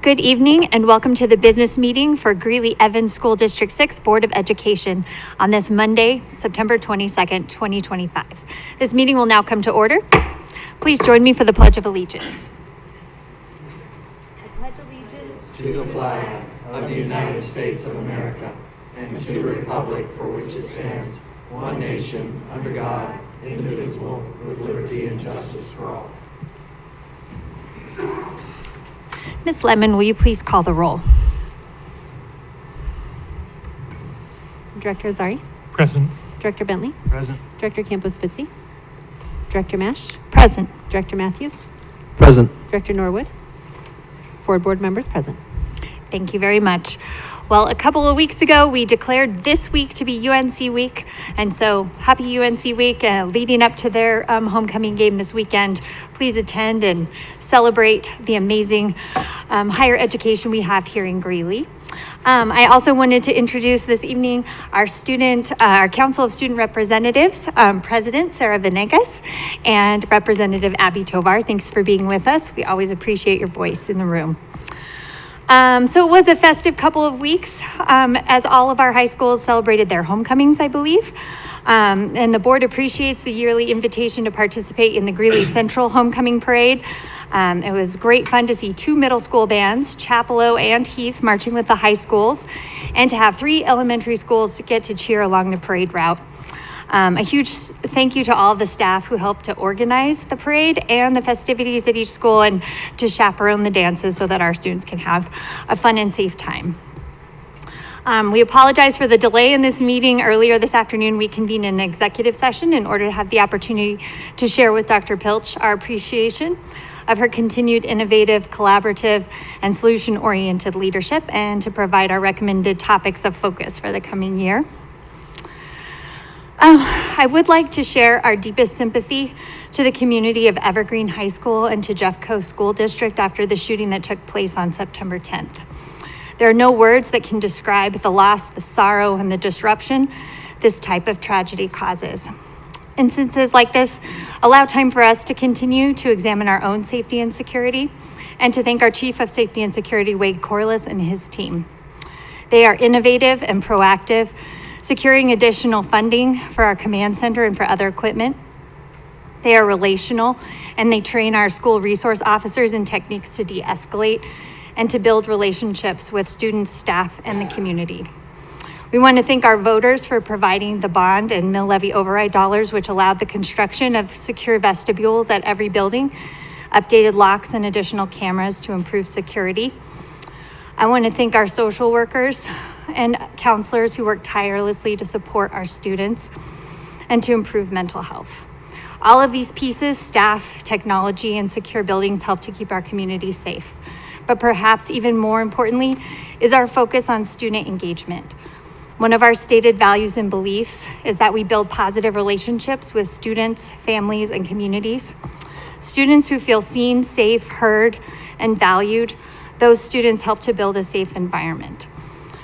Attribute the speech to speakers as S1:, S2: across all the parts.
S1: Good evening and welcome to the business meeting for Greeley-Evans School District 6 Board of Education on this Monday, September 22nd, 2025. This meeting will now come to order. Please join me for the Pledge of Allegiance.
S2: I pledge allegiance to the flag of the United States of America and to the republic for which it stands, one nation, under God, indivisible, with liberty and justice for all.
S1: Ms. Lemon, will you please call the roll?
S3: Director Azari?
S4: Present.
S3: Director Bentley?
S4: Present.
S3: Director Campos-Spitzy? Director Mash?
S1: Present.
S3: Director Matthews?
S2: Present.
S3: Director Norwood? 4 board members present.
S1: Thank you very much. Well, a couple of weeks ago, we declared this week to be UNC week. And so happy UNC week leading up to their homecoming game this weekend. Please attend and celebrate the amazing higher education we have here in Greeley. I also wanted to introduce this evening our Council of Student Representatives, President Sarah Venegas and Representative Abby Tovar. Thanks for being with us. We always appreciate your voice in the room. So it was a festive couple of weeks as all of our high schools celebrated their homecomings, I believe. And the board appreciates the yearly invitation to participate in the Greeley Central Homecoming Parade. It was great fun to see 2 middle school bands, Chapello and Heath, marching with the high schools, and to have 3 elementary schools to get to cheer along the parade route. A huge thank you to all the staff who helped to organize the parade and the festivities at each school and to chaperone the dances so that our students can have a fun and safe time. We apologize for the delay in this meeting. Earlier this afternoon, we convened an executive session in order to have the opportunity to share with Dr. Pilch our appreciation of her continued innovative, collaborative, and solution-oriented leadership and to provide our recommended topics of focus for the coming year. I would like to share our deepest sympathy to the community of Evergreen High School and to Jeffco School District after the shooting that took place on September 10th. There are no words that can describe the loss, the sorrow, and the disruption this type of tragedy causes. Instances like this allow time for us to continue to examine our own safety and security and to thank our Chief of Safety and Security, Wade Corliss, and his team. They are innovative and proactive, securing additional funding for our command center and for other equipment. They are relational, and they train our school resource officers in techniques to de-escalate and to build relationships with students, staff, and the community. We want to thank our voters for providing the bond and mill levy override dollars, which allowed the construction of secure vestibules at every building, updated locks, and additional cameras to improve security. I want to thank our social workers and counselors who work tirelessly to support our students and to improve mental health. All of these pieces, staff, technology, and secure buildings help to keep our community safe. But perhaps even more importantly is our focus on student engagement. One of our stated values and beliefs is that we build positive relationships with students, families, and communities. Students who feel seen, safe, heard, and valued, those students help to build a safe environment.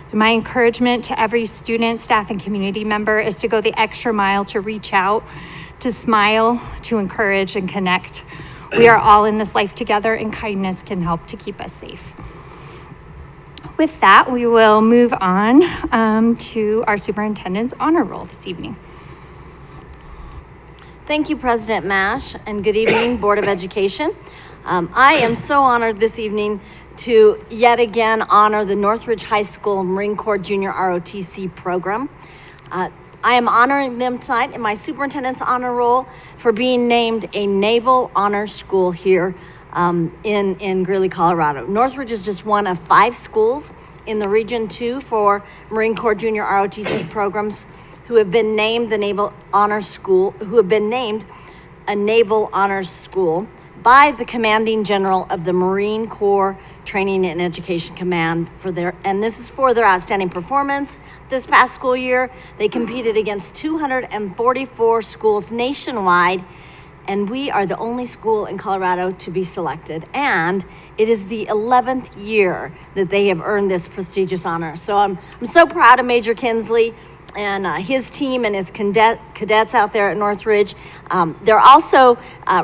S1: So my encouragement to every student, staff, and community member is to go the extra mile to reach out, to smile, to encourage, and connect. We are all in this life together, and kindness can help to keep us safe. With that, we will move on to our superintendent's honor roll this evening.
S5: Thank you, President Mash, and good evening, Board of Education. I am so honored this evening to yet again honor the Northridge High School Marine Corps Junior ROTC program. I am honoring them tonight in my superintendent's honor roll for being named a Naval Honor School here in Greeley, Colorado. Northridge is just one of 5 schools in the Region 2 for Marine Corps Junior ROTC programs who have been named the Naval Honor School, who have been named a Naval Honors School by the Commanding General of the Marine Corps Training and Education Command and this is for their outstanding performance. This past school year, they competed against 244 schools nationwide, and we are the only school in Colorado to be selected. And it is the 11th year that they have earned this prestigious honor. So I'm so proud of Major Kinsley and his team and his cadets out there at Northridge. They're also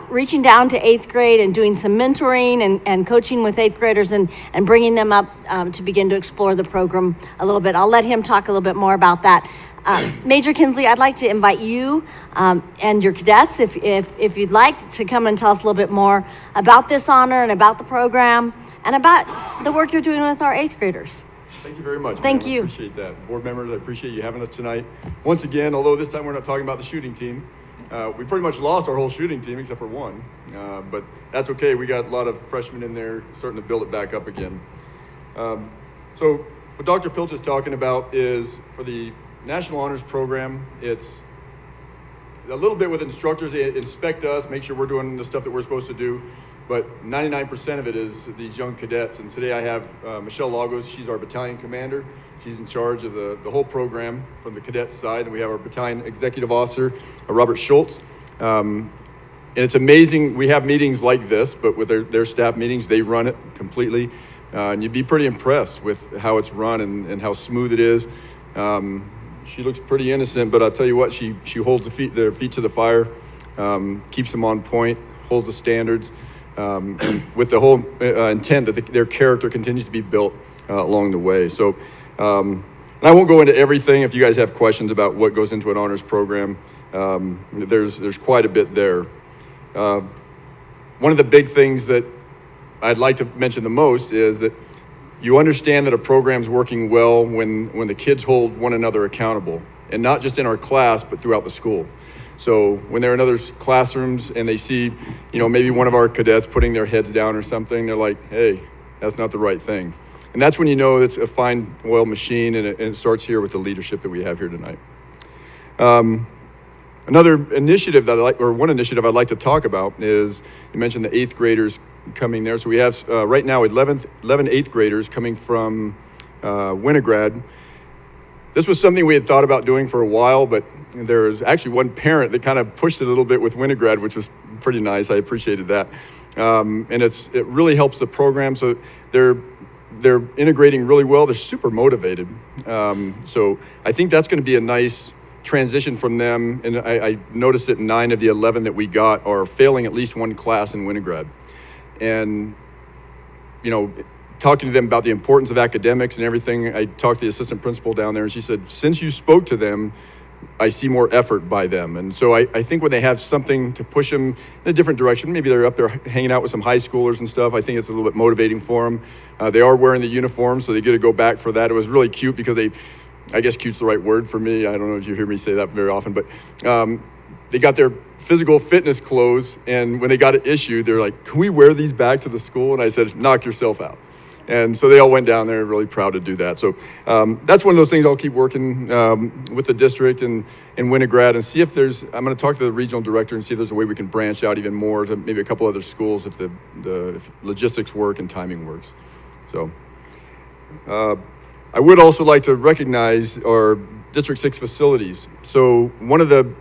S5: reaching down to 8th grade and doing some mentoring and coaching with 8th graders and bringing them up to begin to explore the program a little bit. I'll let him talk a little bit more about that. Major Kinsley, I'd like to invite you and your cadets, if you'd like, to come and tell us a little bit more about this honor and about the program and about the work you're doing with our 8th graders.
S4: Thank you very much.
S5: Thank
S4: ma'am.
S5: you.
S4: I appreciate that. Board members, I appreciate you having us tonight. Once again, although this time we're not talking about the shooting team, we pretty much lost our whole shooting team except for one, but that's okay. We got a lot of freshmen in there starting to build it back up again. So what Dr. Pilch is talking about is for the National Honors Program, it's a little bit with instructors. They inspect us, make sure we're doing the stuff that we're supposed to do. But 99% of it is these young cadets. And today I have Michelle Lagos. She's our battalion commander. She's in charge of the whole program from the cadet side. And we have our battalion executive officer, Robert Schultz. And it's amazing. We have meetings like this, but with their staff meetings, they run it completely. And you'd be pretty impressed with how it's run and how smooth it is. She looks pretty innocent, but I'll tell you what, she holds their feet to the fire, keeps them on point, holds the standards. With the whole intent that their character continues to be built along the way. So, and I won't go into everything. If you guys have questions about what goes into an honors program, there's quite a bit there. One of the big things that I'd like to mention the most is that you understand that a program's working well when the kids hold one another accountable, and not just in our class, but throughout the school. So when they're in other classrooms and they see, maybe one of our cadets putting their heads down or something, they're like, hey, that's not the right thing. And that's when you know it's a fine oiled machine, and it starts here with the leadership that we have here tonight. Another initiative one initiative I'd like to talk about is, you mentioned the 8th graders coming there. So we have right now 11 8th graders coming from Winograd. This was something we had thought about doing for a while, but there was actually one parent that kind of pushed it a little bit with Winograd, which was pretty nice. I appreciated that. And it really helps the program. So they're integrating really well. They're super motivated. So I think that's going to be a nice transition from them. And I noticed that 9 of the 11 that we got are failing at least one class in Winograd. And, talking to them about the importance of academics and everything, I talked to the assistant principal down there, and she said, since you spoke to them, I see more effort by them. And so I think when they have something to push them in a different direction, maybe they're up there hanging out with some high schoolers and stuff, I think it's a little bit motivating for them. They are wearing the uniform, so they get to go back for that. It was really cute because I guess cute's the right word for me. I don't know if you hear me say that very often, but they got their physical fitness clothes, and when they got it issued, they're like, can we wear these back to the school? And I said, knock yourself out. And so they all went down there, really proud to do that. So that's one of those things I'll keep working with the district and Winograd and see if I'm going to talk to the regional director and see if there's a way we can branch out even more to maybe a couple other schools if if logistics work and timing works. So I would also like to recognize our District 6 facilities. So one of the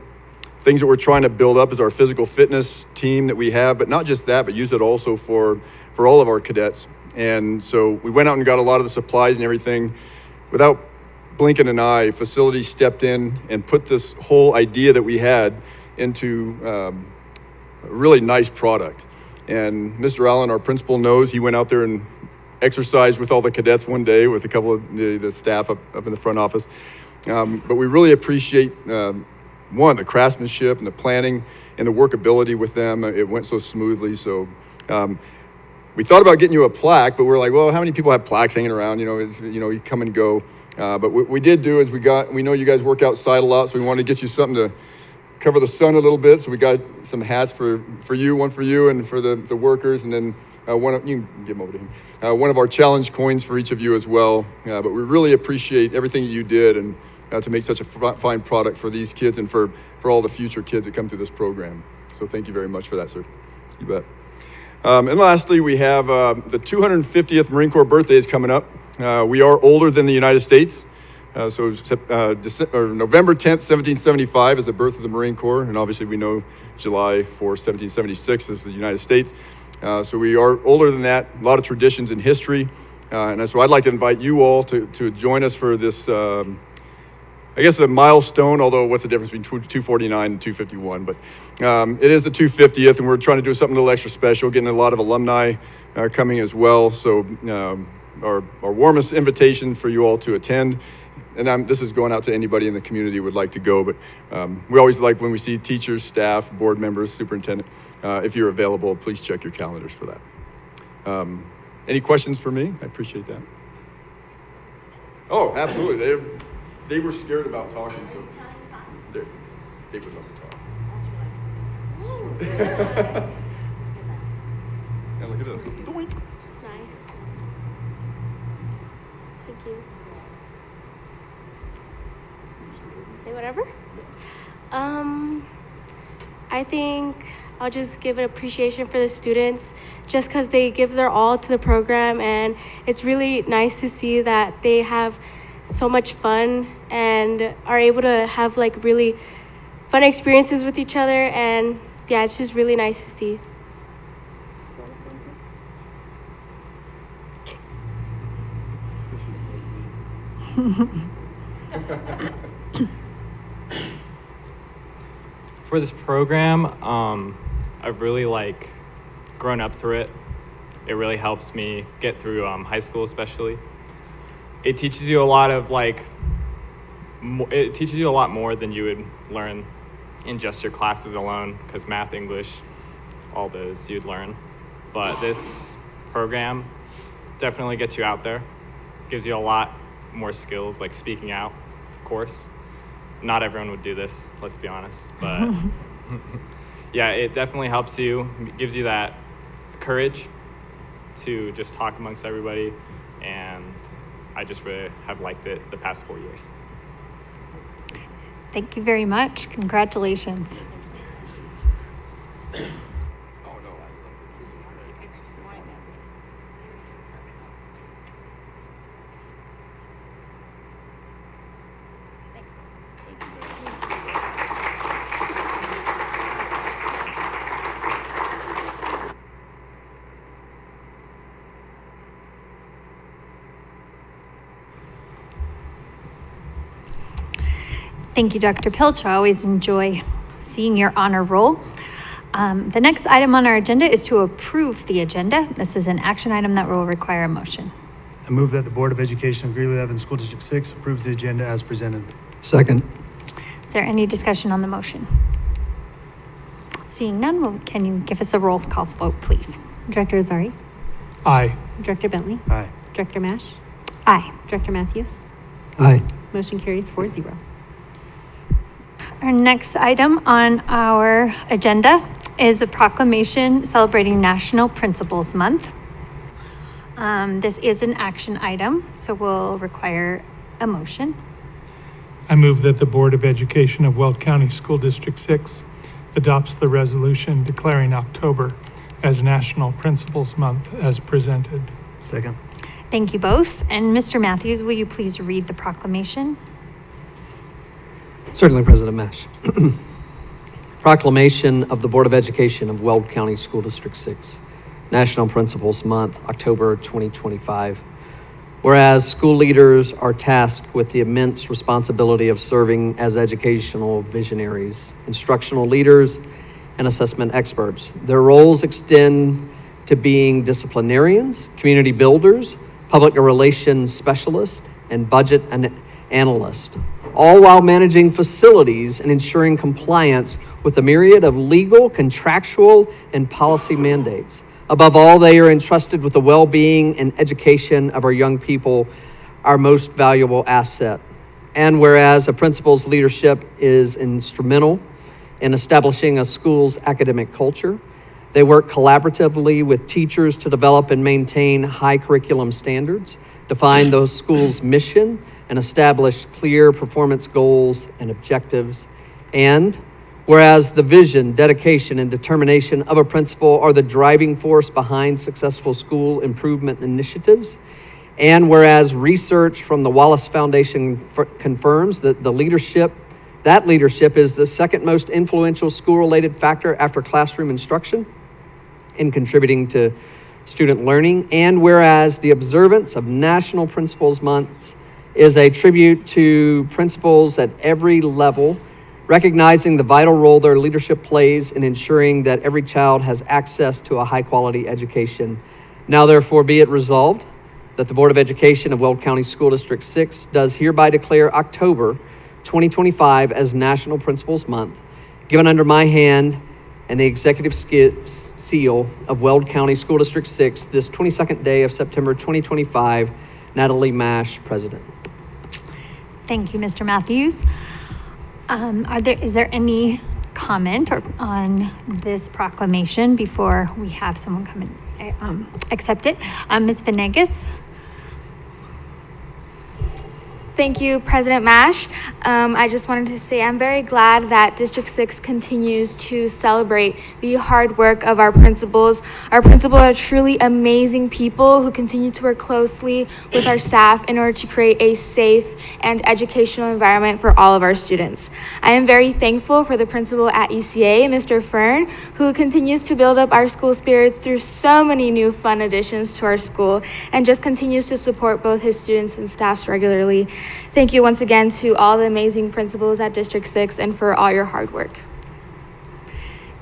S4: things that we're trying to build up is our physical fitness team that we have, but not just that, but use it also for all of our cadets. And so we went out and got a lot of the supplies and everything. Without blinking an eye, facilities stepped in and put this whole idea that we had into a really nice product. And Mr. Allen, our principal, knows. He went out there and exercised with all the cadets one day with a couple of the staff up in the front office. But we really appreciate, the craftsmanship and the planning and the workability with them. It went so smoothly. So we thought about getting you a plaque, but we're like, well, how many people have plaques hanging around? You come and go. But what we did do is we know you guys work outside a lot, so we wanted to get you something to cover the sun a little bit. So we got some hats for you, one for you and for the workers, and then you can give them over to him. One of our challenge coins for each of you as well. But we really appreciate everything that you did and to make such a fine product for these kids and for all the future kids that come through this program. So thank you very much for that, sir. You bet. And lastly, we have the 250th Marine Corps birthday is coming up. We are older than the United States. So November 10th, 1775 is the birth of the Marine Corps. And obviously we know July 4th, 1776 is the United States. So we are older than that, a lot of traditions and history. And so I'd like to invite you all to join us for this I guess a milestone, although what's the difference between 249 and 251? But it is the 250th, and we're trying to do something a little extra special, getting a lot of alumni coming as well. So our warmest invitation for you all to attend. And this is going out to anybody in the community who would like to go, but we always like when we see teachers, staff, board members, superintendent. If you're available, please check your calendars for that. Any questions for me? I appreciate that. Oh, absolutely. They were scared about talking, so they would love to talk. And look at this. Doink.
S6: It's nice. Thank you. Say whatever. I think I'll just give an appreciation for the students just because they give their all to the program, and it's really nice to see that they have so much fun and are able to have like really fun experiences with each other, and yeah, it's just really nice to see.
S7: For this program, I've really grown up through it. It really helps me get through high school, especially. It teaches you a lot of it teaches you a lot more than you would learn in just your classes alone, because math, English, all those you'd learn. But this program definitely gets you out there, gives you a lot more skills, like speaking out, of course. Not everyone would do this, let's be honest, but yeah, it definitely helps you, gives you that courage to just talk amongst everybody, and I just really have liked it the past 4 years.
S1: Thank you very much. Congratulations. Thank you, Dr. Pilch. I always enjoy seeing your honor roll. The next item on our agenda is to approve the agenda. This is an action item that will require a motion.
S8: I move that the Board of Education of Greeley-Evans School District 6 approves the agenda as presented.
S2: Second.
S1: Is there any discussion on the motion? Seeing none, can you give us a roll call vote, please?
S3: Director Azari?
S8: Aye.
S3: Director Bentley?
S8: Aye.
S3: Director Mash?
S1: Aye.
S3: Director Matthews?
S2: Aye.
S3: Motion carries 4-0.
S1: Our next item on our agenda is a proclamation celebrating National Principals Month. This is an action item, so we'll require a motion.
S9: I move that the Board of Education of Weld County School District 6 adopts the resolution declaring October as National Principals Month as presented.
S8: Second.
S1: Thank you both. And Mr. Matthews, will you please read the proclamation?
S2: Certainly, President Mash. Proclamation of the Board of Education of Weld County School District 6, National Principals Month, October 2025. Whereas school leaders are tasked with the immense responsibility of serving as educational visionaries, instructional leaders, and assessment experts. Their roles extend to being disciplinarians, community builders, public relations specialists, and budget analysts, all while managing facilities and ensuring compliance with a myriad of legal, contractual, and policy mandates. Above all, they are entrusted with the well-being and education of our young people, our most valuable asset. And whereas a principal's leadership is instrumental in establishing a school's academic culture, they work collaboratively with teachers to develop and maintain high curriculum standards, define the school's mission, and establish clear performance goals and objectives. And whereas the vision, dedication, and determination of a principal are the driving force behind successful school improvement initiatives, and whereas research from the Wallace Foundation confirms that that leadership is the second most influential school-related factor after classroom instruction in contributing to student learning, and whereas the observance of National Principals Months is a tribute to principals at every level, recognizing the vital role their leadership plays in ensuring that every child has access to a high-quality education. Now therefore be it resolved that the Board of Education of Weld County School District 6 does hereby declare October 2025 as National Principals Month, given under my hand and the executive seal of Weld County School District 6 this 22nd day of September 2025, Natalie Mash, President.
S1: Thank you, Mr. Matthews. Is there any comment on this proclamation before we have someone come and accept it? Ms. Venegas?
S10: Thank you, President Mash. I just wanted to say I'm very glad that District 6 continues to celebrate the hard work of our principals. Our principals are truly amazing people who continue to work closely with our staff in order to create a safe and educational environment for all of our students. I am very thankful for the principal at ECA, Mr. Fern, who continues to build up our school spirits through so many new fun additions to our school and just continues to support both his students and staffs regularly. Thank you once again to all the amazing principals at District 6 and for all your hard work.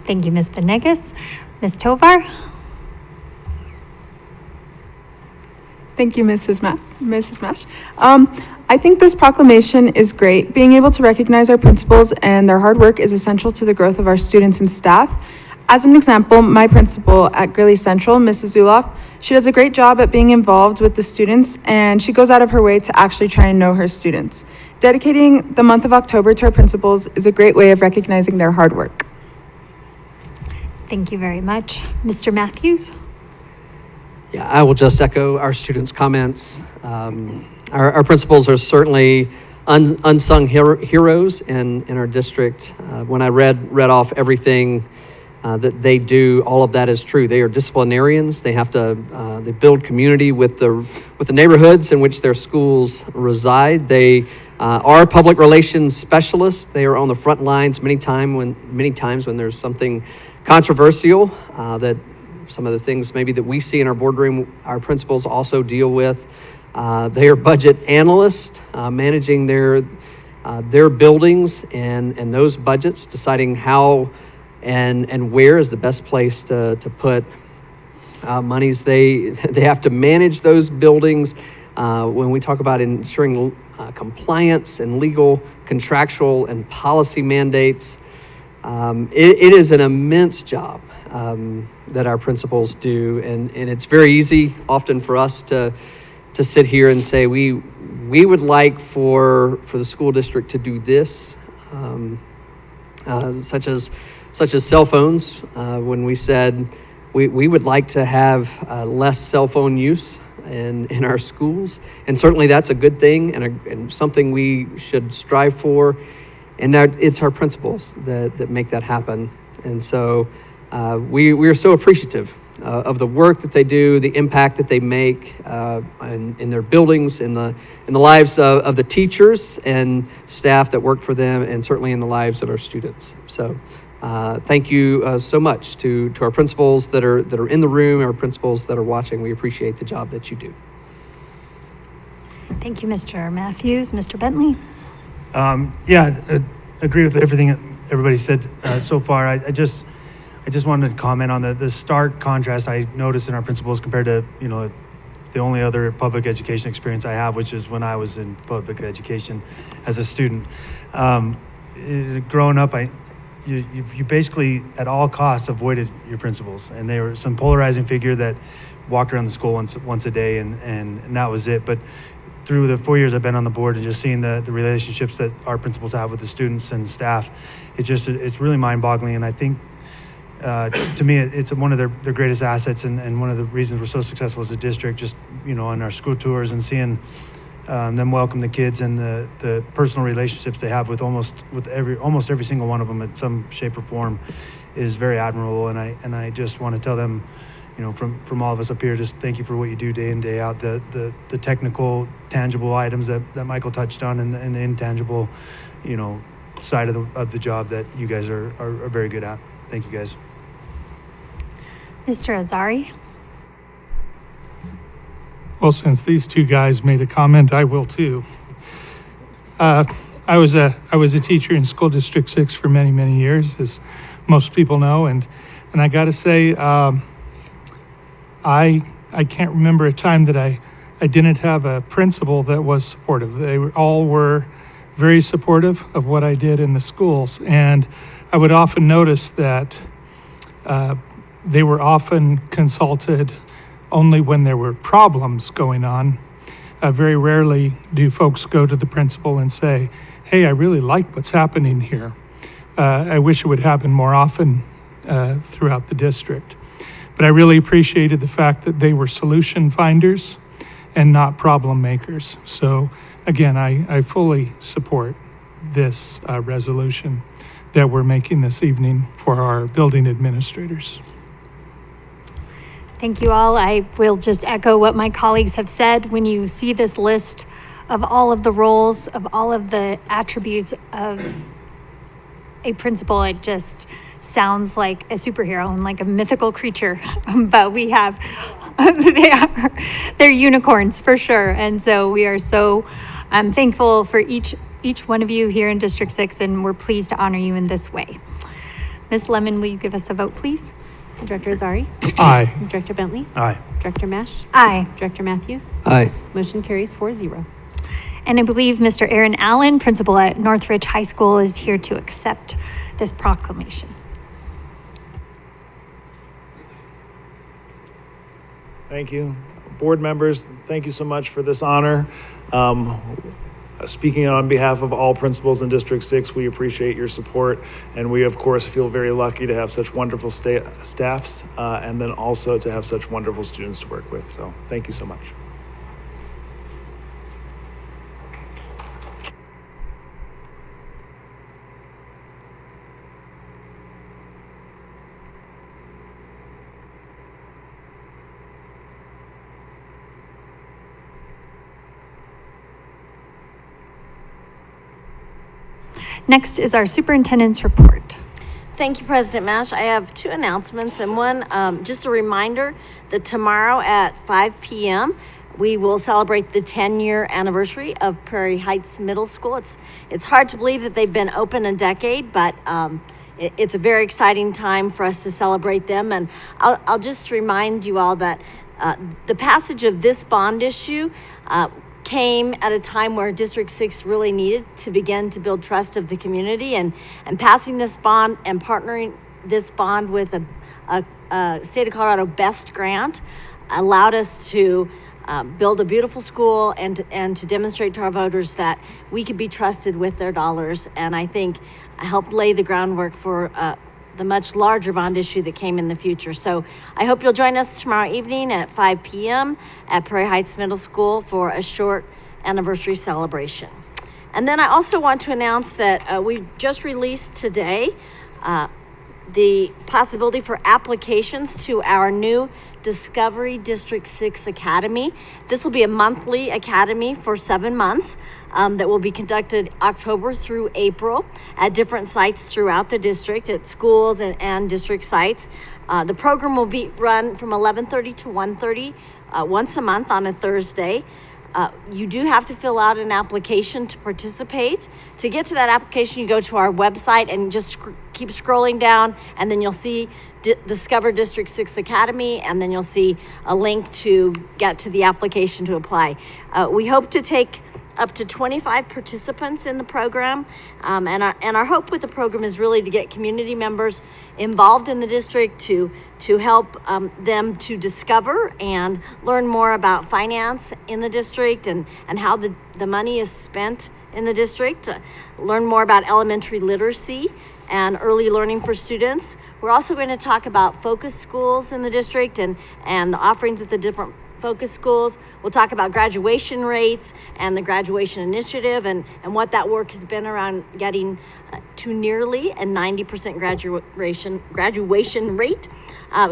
S1: Thank you, Ms. Venegas. Ms. Tovar?
S11: Thank you, Mrs. Mash. I think this proclamation is great. Being able to recognize our principals and their hard work is essential to the growth of our students and staff. As an example, my principal at Greeley Central, Mrs. Zuloff, she does a great job at being involved with the students, and she goes out of her way to actually try and know her students. Dedicating the month of October to our principals is a great way of recognizing their hard work.
S1: Thank you very much. Mr. Matthews?
S2: Yeah, I will just echo our students' comments. Our principals are certainly unsung heroes in our district. When I read off everything that they do, all of that is true. They are disciplinarians. They have to they build community with the neighborhoods in which their schools reside. They are public relations specialists. They are on the front lines many times when there's something controversial that some of the things maybe that we see in our boardroom, our principals also deal with. They are budget analysts, managing their buildings and those budgets, deciding how and where is the best place to put monies. They have to manage those buildings. When we talk about ensuring compliance and legal, contractual, and policy mandates, it is an immense job that our principals do, and it's very easy often for us to sit here and say we would like for the school district to do this, such as cell phones. When we said we would like to have less cell phone use in our schools, and certainly that's a good thing and something we should strive for. And it's our principals that make that happen. And so we are so appreciative of the work that they do, the impact that they make in their buildings, in the lives of the teachers and staff that work for them, and certainly in the lives of our students. So thank you so much to our principals that are in the room, our principals that are watching. We appreciate the job that you do.
S1: Thank you, Mr. Matthews. Mr. Bentley?
S8: Agree with everything that everybody said so far. I just wanted to comment on the stark contrast I noticed in our principals compared to, the only other public education experience I have, which is when I was in public education as a student. Growing up, you basically at all costs avoided your principals, and they were some polarizing figure that walked around the school once a day, and that was it. But through the 4 years I've been on the board and just seeing the relationships that our principals have with the students and staff, it's really mind-boggling. And I think to me it's one of their greatest assets, and one of the reasons we're so successful as a district, just on our school tours and seeing them welcome the kids and the personal relationships they have with almost every single one of them in some shape or form is very admirable. And I just want to tell them, from all of us up here, just thank you for what you do day in, day out. The technical, tangible items that Michael touched on, and the intangible, side of the job that you guys are very good at. Thank you, guys.
S1: Mr. Azari?
S9: Well, since these two guys made a comment, I will too. I was a teacher in School District 6 for many, many years, as most people know, and I got to say, I can't remember a time that I didn't have a principal that was supportive. They all were very supportive of what I did in the schools, and I would often notice that they were often consulted only when there were problems going on. Very rarely do folks go to the principal and say, hey, I really like what's happening here. I wish it would happen more often throughout the district. But I really appreciated the fact that they were solution finders and not problem makers. So again, I fully support this resolution that we're making this evening for our building administrators.
S1: Thank you all. I will just echo what my colleagues have said. When you see this list of all of the roles, of all of the attributes of a principal, it just sounds like a superhero and like a mythical creature. But we have, they're unicorns for sure. And so we are so thankful for each one of you here in District 6, and we're pleased to honor you in this way. Ms. Lemon, will you give us a vote, please?
S3: Director Azari?
S9: Aye.
S3: Director Bentley?
S8: Aye.
S3: Director Mash?
S1: Aye.
S3: Director Matthews?
S2: Aye.
S3: Motion carries 4-0.
S1: And I believe Mr. Aaron Allen, principal at Northridge High School, is here to accept this proclamation.
S12: Thank you. Board members, thank you so much for this honor. Speaking on behalf of all principals in District 6, we appreciate your support, and we of course feel very lucky to have such wonderful staffs and then also to have such wonderful students to work with. So thank you so much.
S1: Next is our superintendent's report.
S5: Thank you, President Mash. I have two announcements, and one, just a reminder that tomorrow at 5 p.m., we will celebrate the 10-year anniversary of Prairie Heights Middle School. It's hard to believe that they've been open a decade, but it's a very exciting time for us to celebrate them. And I'll just remind you all that the passage of this bond issue came at a time where District 6 really needed to begin to build trust of the community, and passing this bond and partnering this bond with a State of Colorado BEST grant allowed us to build a beautiful school and to demonstrate to our voters that we could be trusted with their dollars. And I think I helped lay the groundwork for the much larger bond issue that came in the future. So I hope you'll join us tomorrow evening at 5 p.m. at Prairie Heights Middle School for a short anniversary celebration. And then I also want to announce that we just released today the possibility for applications to our new Discovery District 6 Academy. This will be a monthly academy for 7 months that will be conducted October through April at different sites throughout the district, at schools and district sites. The program will be run from 11:30 to 1:30 once a month on a Thursday. You do have to fill out an application to participate. To get to that application, you go to our website and just keep scrolling down, and then you'll see Discover District 6 Academy, and then you'll see a link to get to the application to apply. We hope to take up to 25 participants in the program, and our hope with the program is really to get community members involved in the district to help them to discover and learn more about finance in the district and how the money is spent in the district, learn more about elementary literacy and early learning for students. We're also going to talk about focus schools in the district and the offerings at the different focus schools. We'll talk about graduation rates and the graduation initiative and what that work has been around getting to nearly a 90% graduation rate.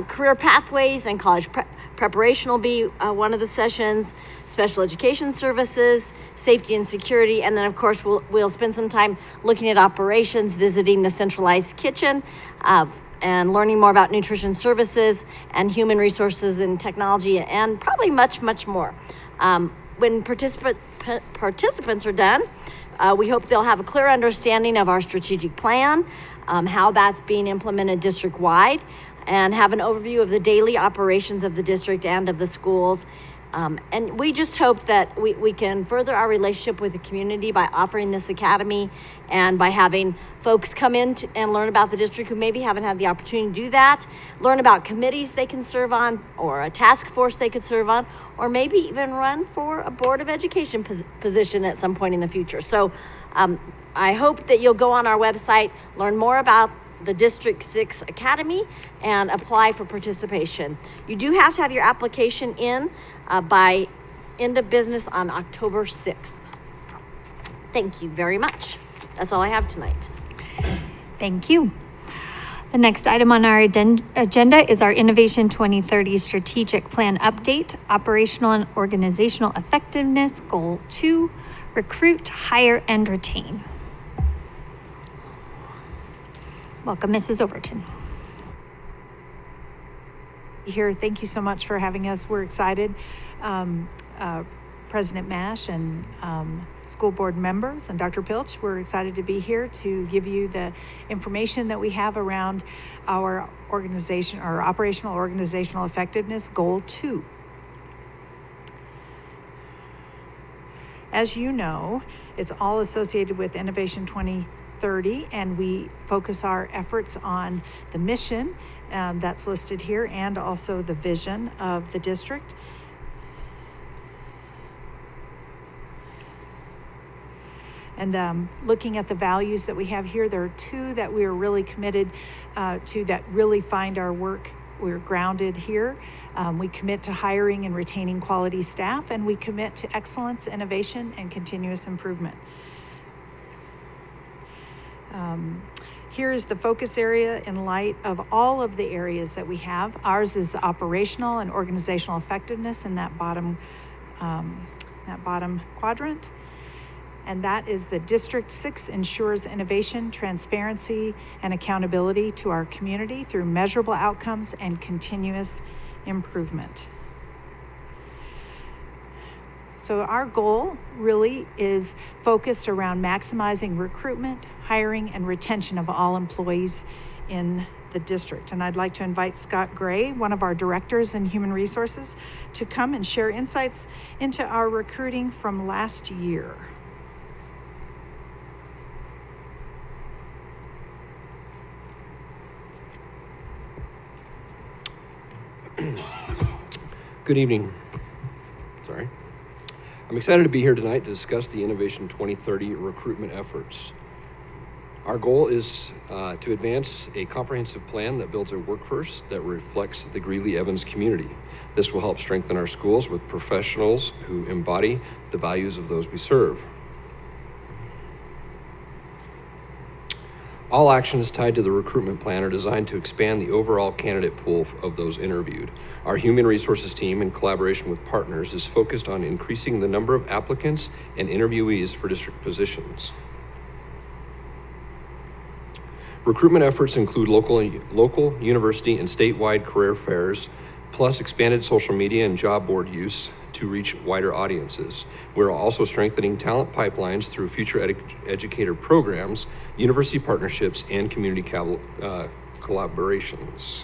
S5: Career pathways and college preparation will be one of the sessions, special education services, safety and security, and then of course we'll spend some time looking at operations, visiting the centralized kitchen, and learning more about nutrition services and human resources and technology, and probably much, much more. When participants are done, We hope they'll have a clear understanding of our strategic plan, how that's being implemented district-wide, and have an overview of the daily operations of the district and of the schools. And we just hope that we can further our relationship with the community by offering this academy and by having folks come in and learn about the district who maybe haven't had the opportunity to do that, learn about committees they can serve on, or a task force they could serve on, or maybe even run for a Board of Education position at some point in the future. So I hope that you'll go on our website, learn more about the District 6 Academy, and apply for participation. You do have to have your application in by end of business on October 6th. Thank you very much. That's all I have tonight.
S1: Thank you. The next item on our agenda is our Innovation 2030 Strategic Plan Update, Operational and Organizational Effectiveness, Goal 2, Recruit, Hire, and Retain. Welcome, Mrs. Overton.
S13: Here, thank you so much for having us. We're excited. President Mash and school board members and Dr. Pilch, we're excited to be here to give you the information that we have around our organization, our operational organizational effectiveness, Goal 2. As you know, it's all associated with Innovation 2030, and we focus our efforts on the mission that's listed here and also the vision of the district. And looking at the values that we have here, there are two that we are really committed to that really find our work. We're grounded here. We commit to hiring and retaining quality staff, and we commit to excellence, innovation, and continuous improvement. Here is the focus area in light of all of the areas that we have. Ours is operational and organizational effectiveness in that bottom quadrant. And that is the District 6 ensures innovation, transparency, and accountability to our community through measurable outcomes and continuous improvement. So our goal really is focused around maximizing recruitment, hiring, and retention of all employees in the district. And I'd like to invite Scott Gray, one of our directors in human resources, to come and share insights into our recruiting from last year.
S14: Good evening. Sorry. I'm excited to be here tonight to discuss the Innovation 2030 recruitment efforts. Our goal is to advance a comprehensive plan that builds a workforce that reflects the Greeley-Evans community. This will help strengthen our schools with professionals who embody the values of those we serve. All actions tied to the recruitment plan are designed to expand the overall candidate pool of those interviewed. Our human resources team, in collaboration with partners, is focused on increasing the number of applicants and interviewees for district positions. Recruitment efforts include local, university, and statewide career fairs, plus expanded social media and job board use to reach wider audiences. We're also strengthening talent pipelines through future educator programs, university partnerships, and community collaborations.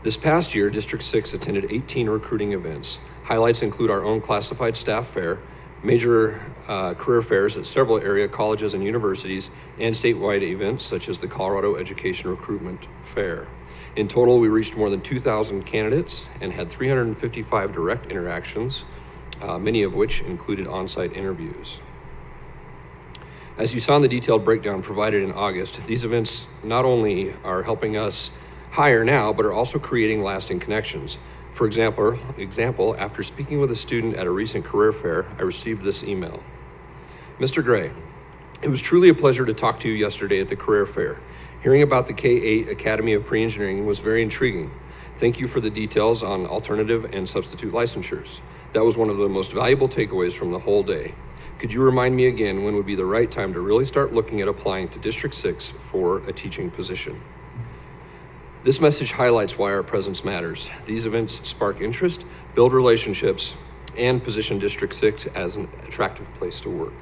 S14: This past year, District 6 attended 18 recruiting events. Highlights include our own classified staff fair, major career fairs at several area colleges and universities, and statewide events such as the Colorado Education Recruitment Fair. In total, we reached more than 2,000 candidates and had 355 direct interactions, many of which included on-site interviews. As you saw in the detailed breakdown provided in August, these events not only are helping us hire now, but are also creating lasting connections. For example, after speaking with a student at a recent career fair, I received this email. Mr. Gray, it was truly a pleasure to talk to you yesterday at the career fair. Hearing about the K-8 Academy of Pre-Engineering was very intriguing. Thank you for the details on alternative and substitute licensures. That was one of the most valuable takeaways from the whole day. Could you remind me again when would be the right time to really start looking at applying to District 6 for a teaching position? This message highlights why our presence matters. These events spark interest, build relationships, and position District 6 as an attractive place to work.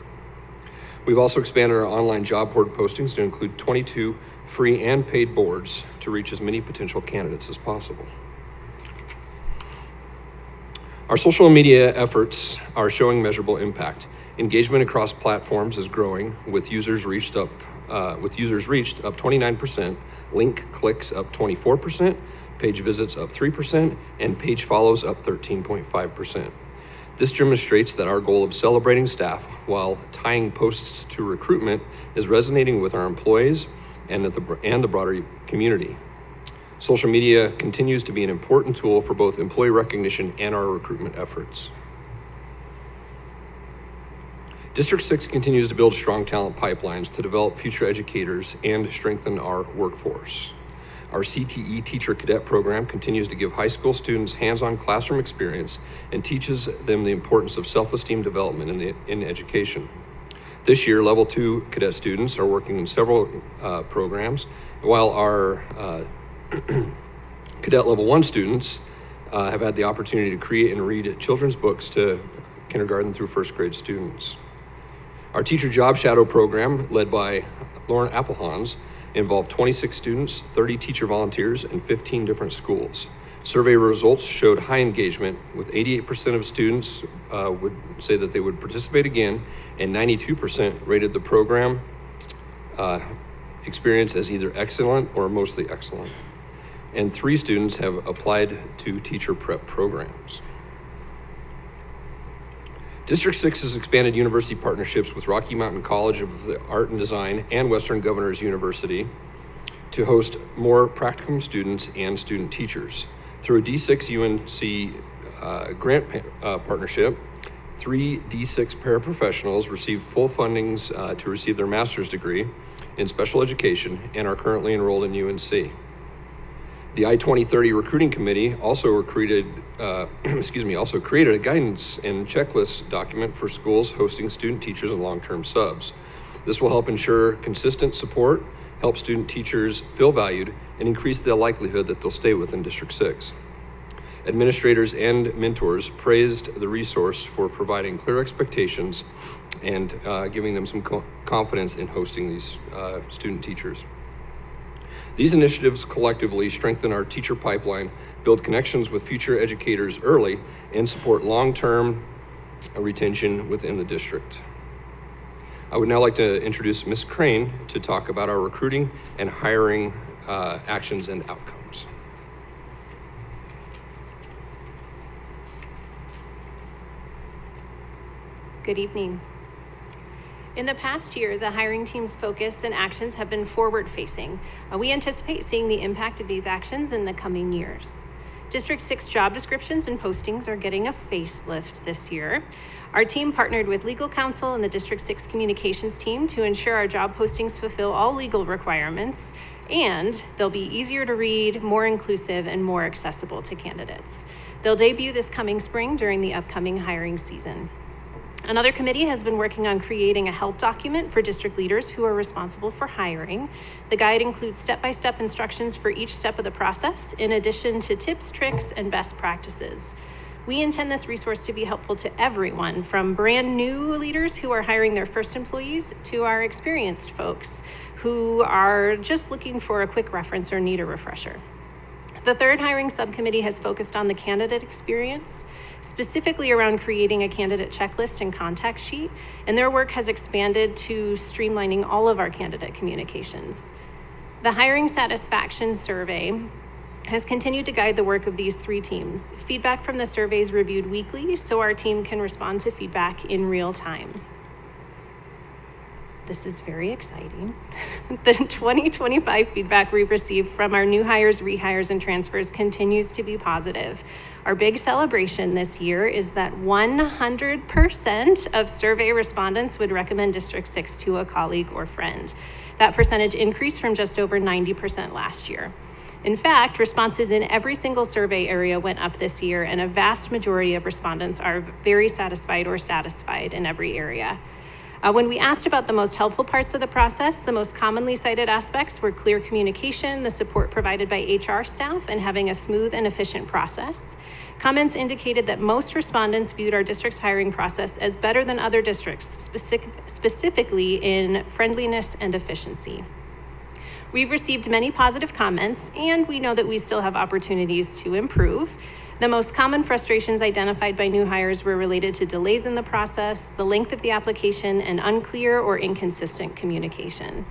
S14: We've also expanded our online job board postings to include 22 free and paid boards to reach as many potential candidates as possible. Our social media efforts are showing measurable impact. Engagement across platforms is growing, with users reached up 29%, link clicks up 24%, page visits up 3%, and page follows up 13.5%. This demonstrates that our goal of celebrating staff while tying posts to recruitment is resonating with our employees and the broader community. Social media continues to be an important tool for both employee recognition and our recruitment efforts. District 6 continues to build strong talent pipelines to develop future educators and strengthen our workforce. Our CTE Teacher Cadet program continues to give high school students hands-on classroom experience and teaches them the importance of self-esteem development in education. This year, Level 2 cadet students are working in several programs, while our Cadet Level 1 students have had the opportunity to create and read children's books to kindergarten through first grade students. Our Teacher Job Shadow program, led by Lauren Applehans, involved 26 students, 30 teacher volunteers, and 15 different schools. Survey results showed high engagement, with 88% of students would say that they would participate again, and 92% rated the program experience as either excellent or mostly excellent. And 3 students have applied to teacher prep programs. District 6 has expanded university partnerships with Rocky Mountain College of the Art and Design and Western Governors University to host more practicum students and student teachers. Through a D6 UNC grant partnership, 3 D6 paraprofessionals received full fundings to receive their master's degree in special education and are currently enrolled in UNC. The I-2030 Recruiting Committee also created a guidance and checklist document for schools hosting student teachers and long-term subs. This will help ensure consistent support, help student teachers feel valued, and increase the likelihood that they'll stay within District 6. Administrators and mentors praised the resource for providing clear expectations and giving them some confidence in hosting these student teachers. These initiatives collectively strengthen our teacher pipeline, build connections with future educators early, and support long-term retention within the district. I would now like to introduce Ms. Crane to talk about our recruiting and hiring actions and outcomes.
S15: Good evening. In the past year, the hiring team's focus and actions have been forward-facing. We anticipate seeing the impact of these actions in the coming years. District 6 job descriptions and postings are getting a facelift this year. Our team partnered with legal counsel and the District 6 communications team to ensure our job postings fulfill all legal requirements, and they'll be easier to read, more inclusive, and more accessible to candidates. They'll debut this coming spring during the upcoming hiring season. Another committee has been working on creating a help document for district leaders who are responsible for hiring. The guide includes step-by-step instructions for each step of the process, in addition to tips, tricks, and best practices. We intend this resource to be helpful to everyone, from brand new leaders who are hiring their first employees to our experienced folks who are just looking for a quick reference or need a refresher. The third hiring subcommittee has focused on the candidate experience, specifically around creating a candidate checklist and contact sheet, and their work has expanded to streamlining all of our candidate communications. The hiring satisfaction survey has continued to guide the work of these 3 teams. Feedback from the survey is reviewed weekly, so our team can respond to feedback in real time. This is very exciting. The 2025 feedback we've received from our new hires, rehires, and transfers continues to be positive. Our big celebration this year is that 100% of survey respondents would recommend District 6 to a colleague or friend. That percentage increased from just over 90% last year. In fact, responses in every single survey area went up this year, and a vast majority of respondents are very satisfied or satisfied in every area. When we asked about the most helpful parts of the process, the most commonly cited aspects were clear communication, the support provided by HR staff, and having a smooth and efficient process. Comments indicated that most respondents viewed our district's hiring process as better than other districts, specifically in friendliness and efficiency. We've received many positive comments, and we know that we still have opportunities to improve. The most common frustrations identified by new hires were related to delays in the process, the length of the application, and unclear or inconsistent communication.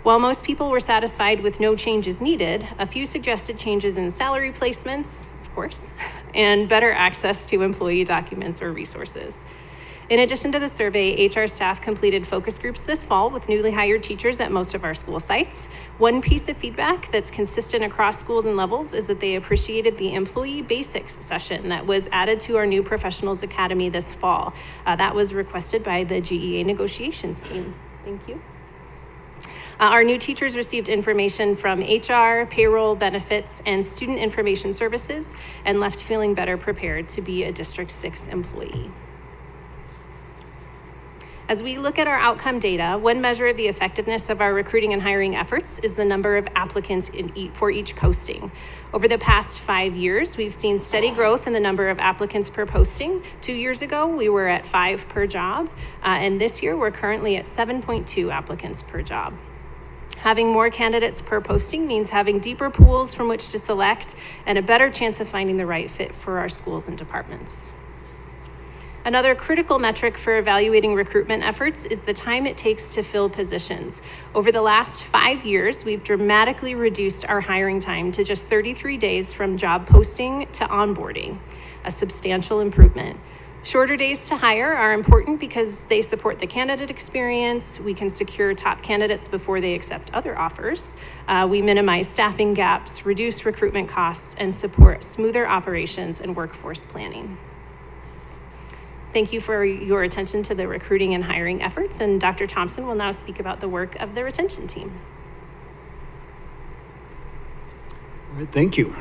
S15: While most people were satisfied with no changes needed, a few suggested changes in salary placements, of course, and better access to employee documents or resources. In addition to the survey, HR staff completed focus groups this fall with newly hired teachers at most of our school sites. One piece of feedback that's consistent across schools and levels is that they appreciated the employee basics session that was added to our new professionals academy this fall. That was requested by the GEA negotiations team. Thank you. Our new teachers received information from HR, payroll, benefits, and student information services, and left feeling better prepared to be a District 6 employee. As we look at our outcome data, one measure of the effectiveness of our recruiting and hiring efforts is the number of applicants for each posting. Over the past 5 years, we've seen steady growth in the number of applicants per posting. 2 years ago, we were at 5 per job, and this year we're currently at 7.2 applicants per job. Having more candidates per posting means having deeper pools from which to select and a better chance of finding the right fit for our schools and departments. Another critical metric for evaluating recruitment efforts is the time it takes to fill positions. Over the last 5 years, we've dramatically reduced our hiring time to just 33 days from job posting to onboarding, a substantial improvement. Shorter days to hire are important because they support the candidate experience. We can secure top candidates before they accept other offers. We minimize staffing gaps, reduce recruitment costs, and support smoother operations and workforce planning. Thank you for your attention to the recruiting and hiring efforts, and Dr. Thompson will now speak about the work of the retention team.
S16: All right, thank you.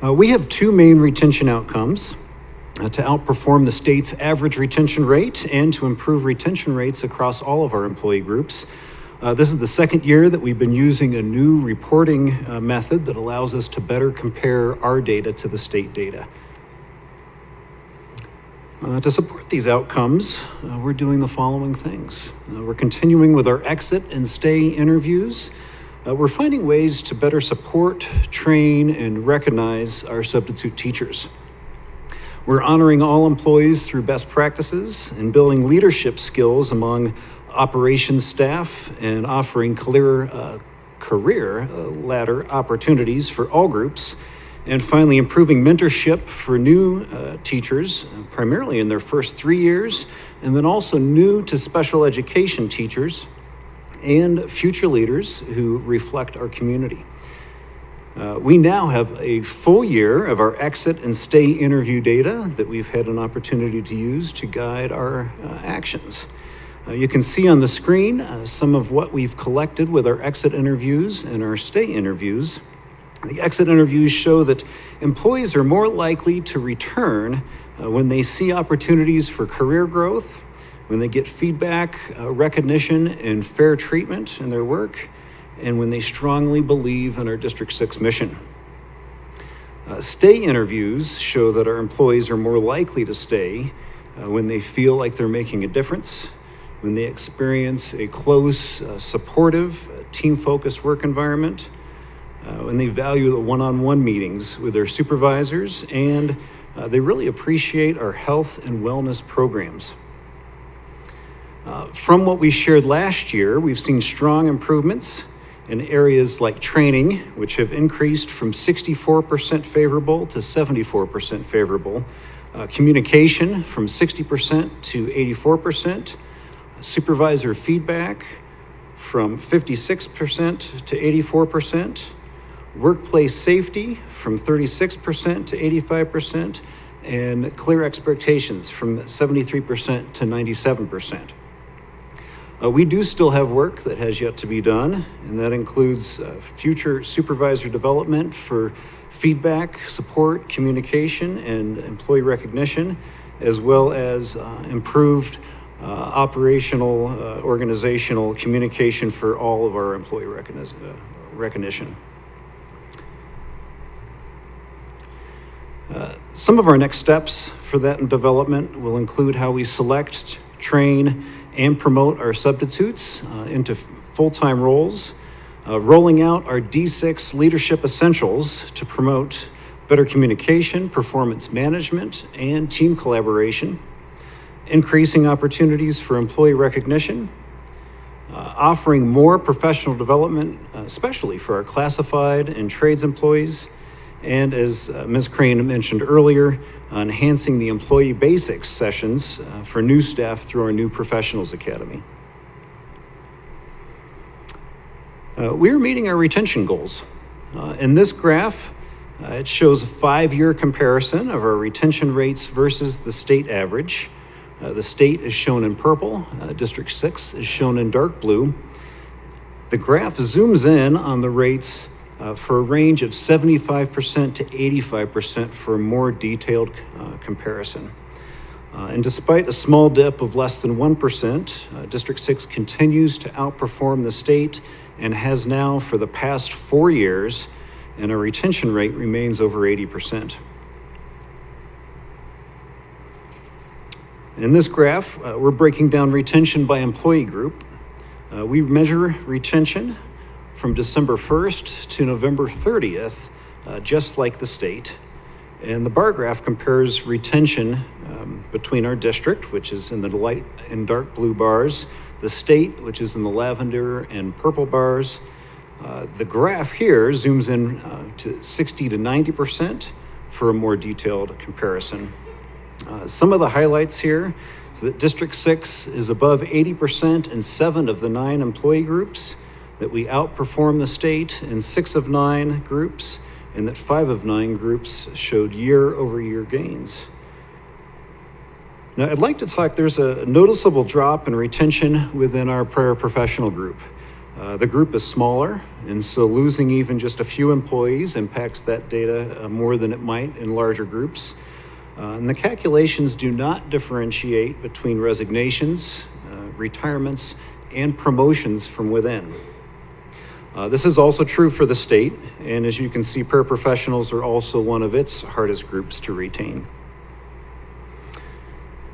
S16: We have 2 main retention outcomes, to outperform the state's average retention rate and to improve retention rates across all of our employee groups. This is the 2nd year that we've been using a new reporting method that allows us to better compare our data to the state data. To support these outcomes, we're doing the following things. We're continuing with our exit and stay interviews. We're finding ways to better support, train, and recognize our substitute teachers. We're honoring all employees through best practices and building leadership skills among operations staff and offering clear career ladder opportunities for all groups. And finally, improving mentorship for new teachers, primarily in their first 3 years, and then also new to special education teachers and future leaders who reflect our community. We now have a full year of our exit and stay interview data that we've had an opportunity to use to guide our actions. You can see on the screen some of what we've collected with our exit interviews and our stay interviews. The exit interviews show that employees are more likely to return when they see opportunities for career growth, when they get feedback, recognition, and fair treatment in their work, and when they strongly believe in our District 6 mission. Stay interviews show that our employees are more likely to stay when they feel like they're making a difference, when they experience a close, supportive, team-focused work environment, when they value the one-on-one meetings with their supervisors, and they really appreciate our health and wellness programs. From what we shared last year, we've seen strong improvements in areas like training, which have increased from 64% favorable to 74% favorable, communication from 60% to 84%, supervisor feedback from 56% to 84%, workplace safety from 36% to 85%, and clear expectations from 73% to 97%. We do still have work that has yet to be done, and that includes future supervisor development for feedback, support, communication, and employee recognition, as well as improved operational, organizational communication for all of our employee recognition. Some of our next steps for that development will include how we select, train, and promote our substitutes into full-time roles, rolling out our D6 Leadership Essentials to promote better communication, performance management, and team collaboration, increasing opportunities for employee recognition, offering more professional development, especially for our classified and trades employees, and as Ms. Crane mentioned earlier, enhancing the employee basics sessions for new staff through our new Professionals Academy. We are meeting our retention goals. In this graph, it shows a 5-year comparison of our retention rates versus the state average. The state is shown in purple, District 6 is shown in dark blue. The graph zooms in on the rates for a range of 75% to 85% for a more detailed comparison. And despite a small dip of less than 1%, District 6 continues to outperform the state and has now for the past 4 years, and our retention rate remains over 80%. In this graph, we're breaking down retention by employee group. We measure retention from December 1st to November 30th, just like the state. And the bar graph compares retention between our district, which is in the light and dark blue bars, the state, which is in the lavender and purple bars. The graph here zooms in to 60 to 90% for a more detailed comparison. Some of the highlights here is that District 6 is above 80% in 7 of the 9 employee groups, that we outperform the state in 6 of 9 groups, and that 5 of 9 groups showed year-over-year gains. Now, I'd like to talk, there's a noticeable drop in retention within our paraprofessional group. The group is smaller, and so losing even just a few employees impacts that data more than it might in larger groups. And the calculations do not differentiate between resignations, retirements, and promotions from within. This is also true for the state, and as you can see, paraprofessionals are also one of its hardest groups to retain.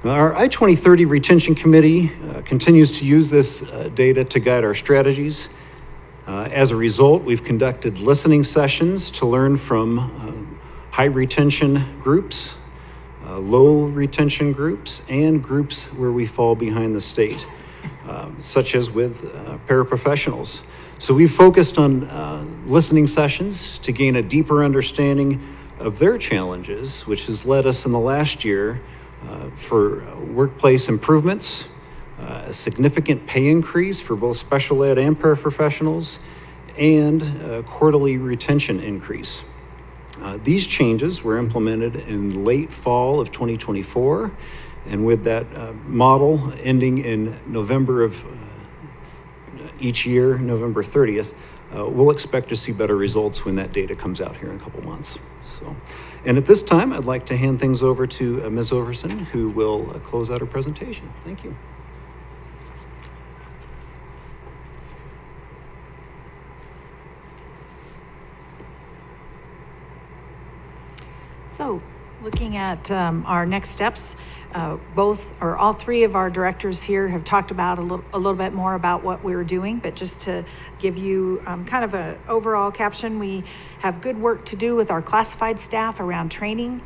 S16: Our I-2030 Retention Committee continues to use this data to guide our strategies. As a result, we've conducted listening sessions to learn from high retention groups, low retention groups, and groups where we fall behind the state, such as with paraprofessionals. So we've focused on listening sessions to gain a deeper understanding of their challenges, which has led us in the last year for workplace improvements, a significant pay increase for both special ed and paraprofessionals, and a quarterly retention increase. These changes were implemented in late fall of 2024, and with that model ending in November of each year, November 30th, we'll expect to see better results when that data comes out here in a couple months. And at this time, I'd like to hand things over to Ms. Overson, who will close out her presentation. Thank you.
S13: So, looking at our next steps, all 3 of our directors here have talked about a little bit more about what we're doing, but just to give you kind of an overall caption, we have good work to do with our classified staff around training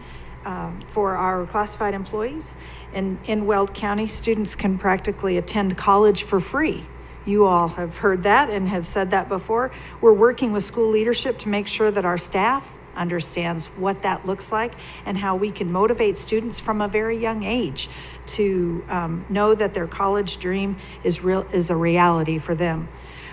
S13: for our classified employees. In Weld County, students can practically attend college for free. You all have heard that and have said that before. We're working with school leadership to make sure that our staff understands what that looks like and how we can motivate students from a very young age to know that their college dream is a reality for them.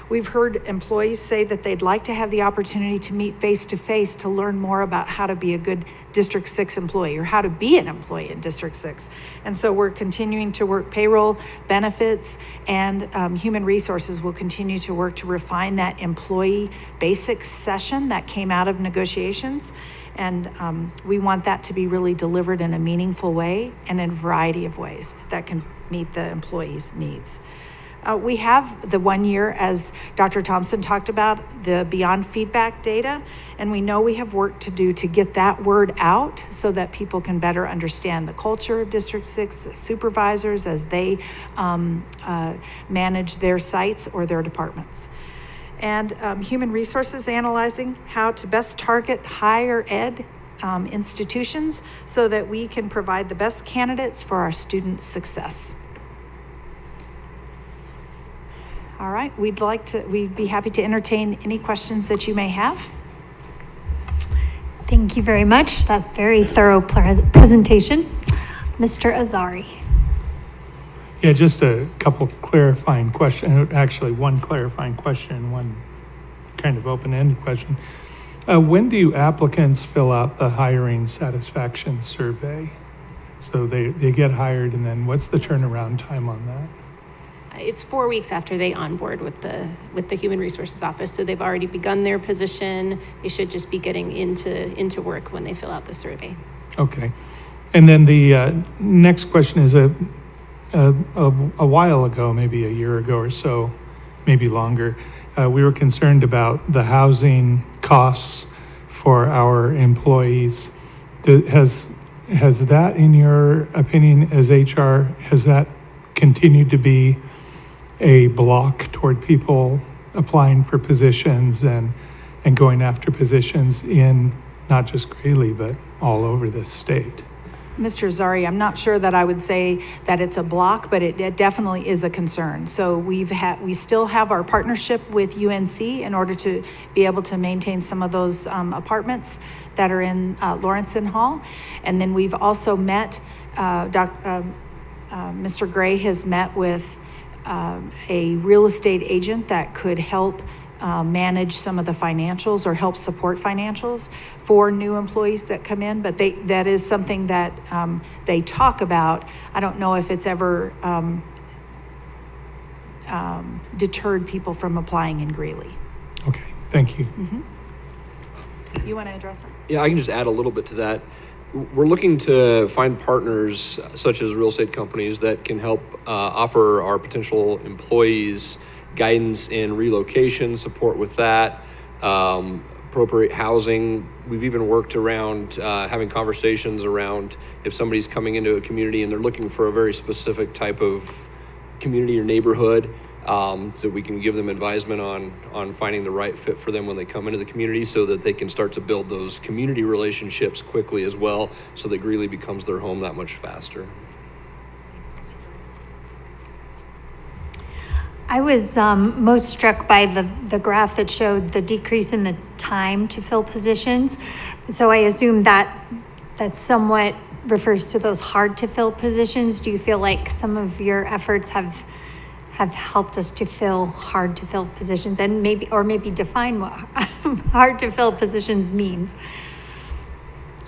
S13: We've heard employees say that they'd like to have the opportunity to meet face-to-face to learn more about how to be a good District 6 employee or how to be an employee in District 6. And so we're continuing to work payroll, benefits, and human resources will continue to work to refine that employee basics session that came out of negotiations. And we want that to be really delivered in a meaningful way and in a variety of ways that can meet the employees' needs. We have the 1 year, as Dr. Thompson talked about, the beyond feedback data, and we know we have work to do to get that word out so that people can better understand the culture of District 6, the supervisors as they manage their sites or their departments. And human resources analyzing how to best target higher ed institutions so that we can provide the best candidates for our student success. All right, we'd be happy to entertain any questions that you may have.
S1: Thank you very much. That's very thorough presentation. Mr. Azari.
S9: Yeah, just a couple clarifying questions, actually one clarifying question and one kind of open-ended question. When do applicants fill out the hiring satisfaction survey? So they get hired, and then what's the turnaround time on that?
S15: It's 4 weeks after they onboard with the Human Resources Office, so they've already begun their position. They should just be getting into work when they fill out the survey.
S9: Okay. And then the next question is a while ago, maybe a year ago or so, maybe longer, we were concerned about the housing costs for our employees. Has that, in your opinion, as HR, has that continued to be a block toward people applying for positions and going after positions in not just Greeley, but all over the state?
S13: Mr. Azari, I'm not sure that I would say that it's a block, but it definitely is a concern. So we still have our partnership with UNC in order to be able to maintain some of those apartments that are in Lawrenson Hall. And then we've also met, Mr. Gray has met with a real estate agent that could help manage some of the financials or help support financials for new employees that come in, but that is something that they talk about. I don't know if it's ever deterred people from applying in Greeley.
S9: Okay, thank you.
S13: Mm-hmm. You want to address that?
S14: Yeah, I can just add a little bit to that. We're looking to find partners such as real estate companies that can help offer our potential employees guidance in relocation, support with that, appropriate housing. We've even worked around having conversations around if somebody's coming into a community and they're looking for a very specific type of community or neighborhood, so we can give them advisement on finding the right fit for them when they come into the community so that they can start to build those community relationships quickly as well, so that Greeley becomes their home that much faster.
S1: I was most struck by the graph that showed the decrease in the time to fill positions. So I assume that somewhat refers to those hard to fill positions. Do you feel like some of your efforts have helped us to fill hard to fill positions, and maybe define what hard to fill positions means?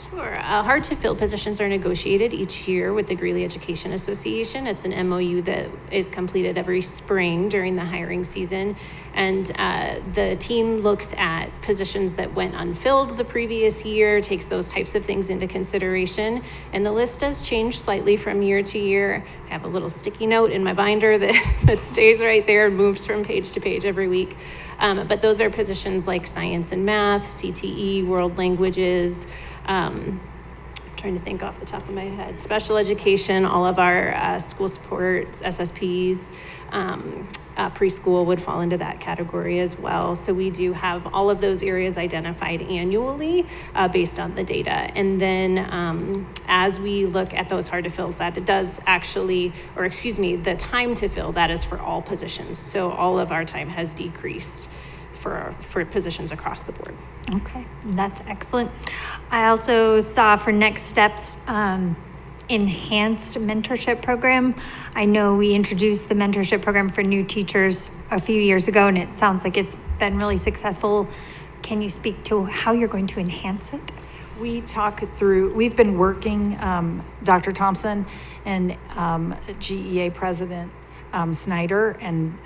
S15: Sure. Hard to fill positions are negotiated each year with the Greeley Education Association. It's an MOU that is completed every spring during the hiring season. And the team looks at positions that went unfilled the previous year, takes those types of things into consideration. And the list does change slightly from year to year. I have a little sticky note in my binder that stays right there and moves from page to page every week. But those are positions like science and math, CTE, world languages, trying to think off the top of my head, special education, all of our school supports, SSPs, preschool would fall into that category as well. So we do have all of those areas identified annually based on the data. And then as we look at those hard to fills, that it does actually, or excuse me, the time to fill, that is for all positions. So all of our time has decreased for positions across the board.
S1: Okay, that's excellent. I also saw for next steps, enhanced mentorship program. I know we introduced the mentorship program for new teachers a few years ago, and it sounds like it's been really successful. Can you speak to how you're going to enhance it?
S13: We've been working, Dr. Thompson and GEA President Snyder and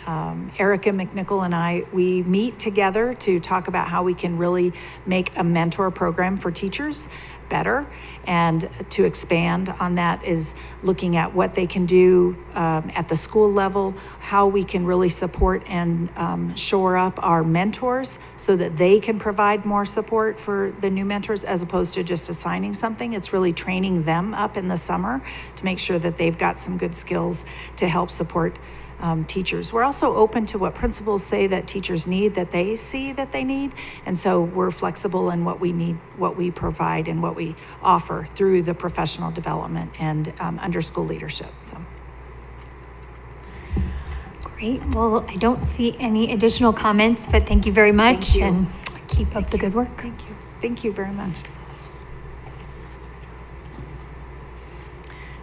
S13: Erica McNichol and I, we meet together to talk about how we can really make a mentor program for teachers better. And to expand on that is looking at what they can do at the school level, how we can really support and shore up our mentors so that they can provide more support for the new mentors as opposed to just assigning something. It's really training them up in the summer to make sure that they've got some good skills to help support teachers. We're also open to what principals say that teachers need, that they see that they need. And so we're flexible in what we need, what we provide, and what we offer through the professional development and under school leadership. So.
S1: Great. Well, I don't see any additional comments, but thank you very much and keep up the good work.
S13: Thank you. Thank you very much.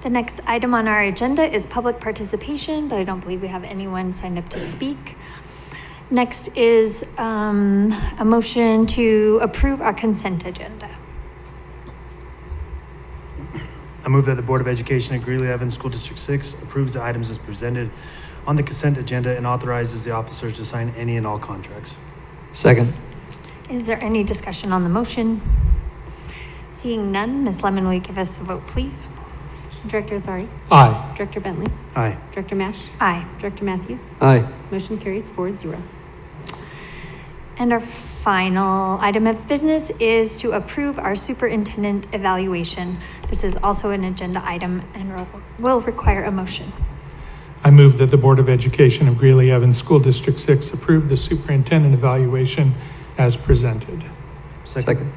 S1: The next item on our agenda is public participation, but I don't believe we have anyone signed up to speak. Next is a motion to approve our consent agenda.
S8: I move that the Board of Education at Greeley-Evans School District 6 approves the items as presented on the consent agenda and authorizes the officers to sign any and all contracts.
S2: Second.
S1: Is there any discussion on the motion? Seeing none, Ms. Lemon, will you give us a vote, please?
S3: Director Azari?
S9: Aye.
S3: Director Bentley?
S8: Aye.
S3: Director Mash?
S1: Aye.
S3: Director Matthews?
S2: Aye.
S3: Motion carries 4-0.
S1: And our final item of business is to approve our superintendent evaluation. This is also an agenda item and will require a motion.
S9: I move that the Board of Education of Greeley-Evans School District 6 approve the superintendent evaluation as presented.
S2: Second.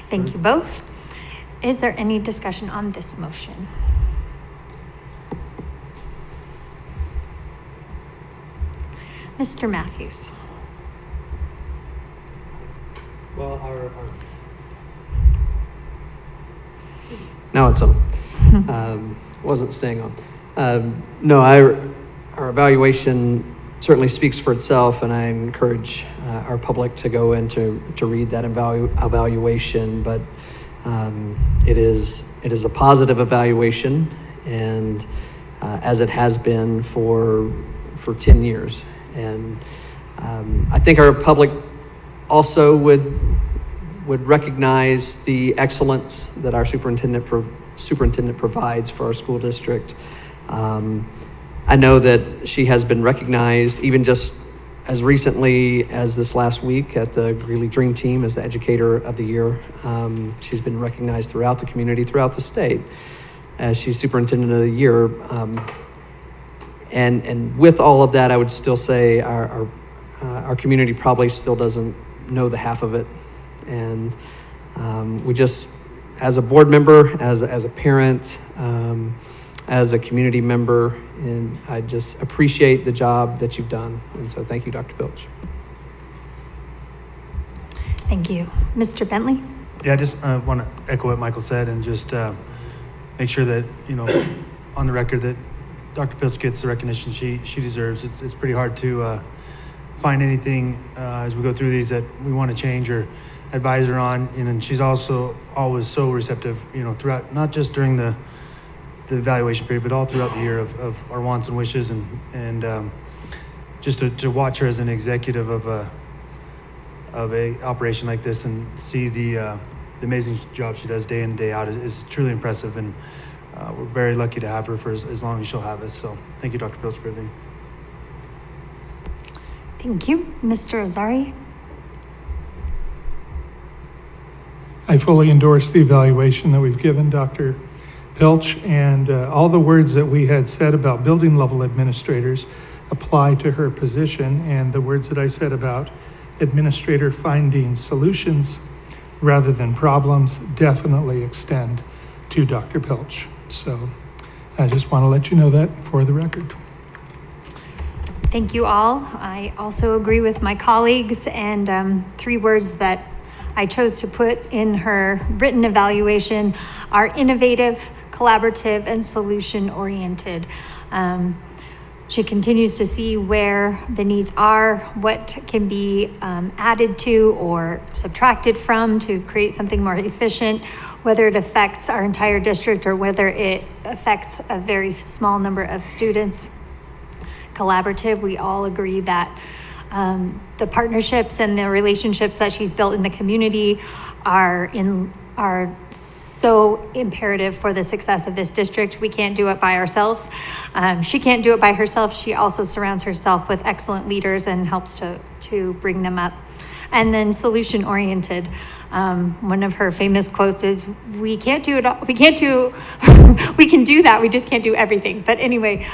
S1: Thank you both. Is there any discussion on this motion? Mr. Matthews.
S2: Well, now it's on. Wasn't staying on. No, our evaluation certainly speaks for itself, and I encourage our public to go in to read that evaluation. But it is a positive evaluation, and as it has been for 10 years. And I think our public also would recognize the excellence that our superintendent provides for our school district. I know that she has been recognized even just as recently as this last week at the Greeley Dream Team as the Educator of the Year. She's been recognized throughout the community, throughout the state, as she's Superintendent of the Year. And with all of that, I would still say our community probably still doesn't know the half of it. And we just, as a board member, as a parent, as a community member, and I just appreciate the job that you've done. And so thank you, Dr. Pilch.
S1: Thank you. Mr. Bentley?
S8: Yeah, I just want to echo what Michael said and just make sure that, on the record that Dr. Pilch gets the recognition she deserves. It's pretty hard to find anything as we go through these that we want to change or advise her on. And she's also always so receptive, throughout, not just during the evaluation period, but all throughout the year of our wants and wishes, and just to watch her as an executive of a operation like this and see the amazing job she does day in and day out is truly impressive, and we're very lucky to have her for as long as she'll have us. So thank you, Dr. Pilch, for everything.
S1: Thank you. Mr. Azari?
S9: I fully endorse the evaluation that we've given Dr. Pilch, and all the words that we had said about building level administrators apply to her position, and the words that I said about administrator finding solutions rather than problems definitely extend to Dr. Pilch. So I just want to let you know that for the record.
S1: Thank you all. I also agree with my colleagues, and 3 words that I chose to put in her written evaluation are innovative, collaborative, and solution-oriented. She continues to see where the needs are, what can be added to or subtracted from to create something more efficient, whether it affects our entire district or whether it affects a very small number of students. collaborative. We all agree that the partnerships and the relationships that she's built in the community are so imperative for the success of this district. We can't do it by ourselves. She can't do it by herself. She also surrounds herself with excellent leaders and helps to bring them up. And then solution oriented. One of her famous quotes is, we can't do it all. We can do that. We just can't do everything. But anyway,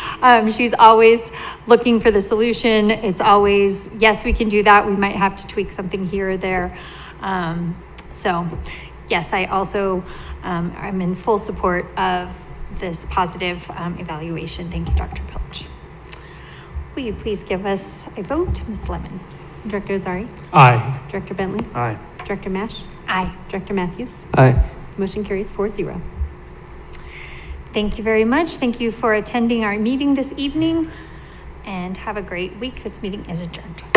S1: she's always looking for the solution. It's always, yes, we can do that. We might have to tweak something here or there. So yes, I also am in full support of this positive evaluation. Thank you, Dr. Pilch. Will you please give us a vote, Ms. Lemon?
S3: Director Azari?
S9: Aye.
S3: Director Bentley?
S8: Aye.
S3: Director Mash?
S1: Aye.
S3: Director Matthews?
S2: Aye.
S3: Motion carries 4-0.
S1: Thank you very much. Thank you for attending our meeting this evening, and have a great week. This meeting is adjourned.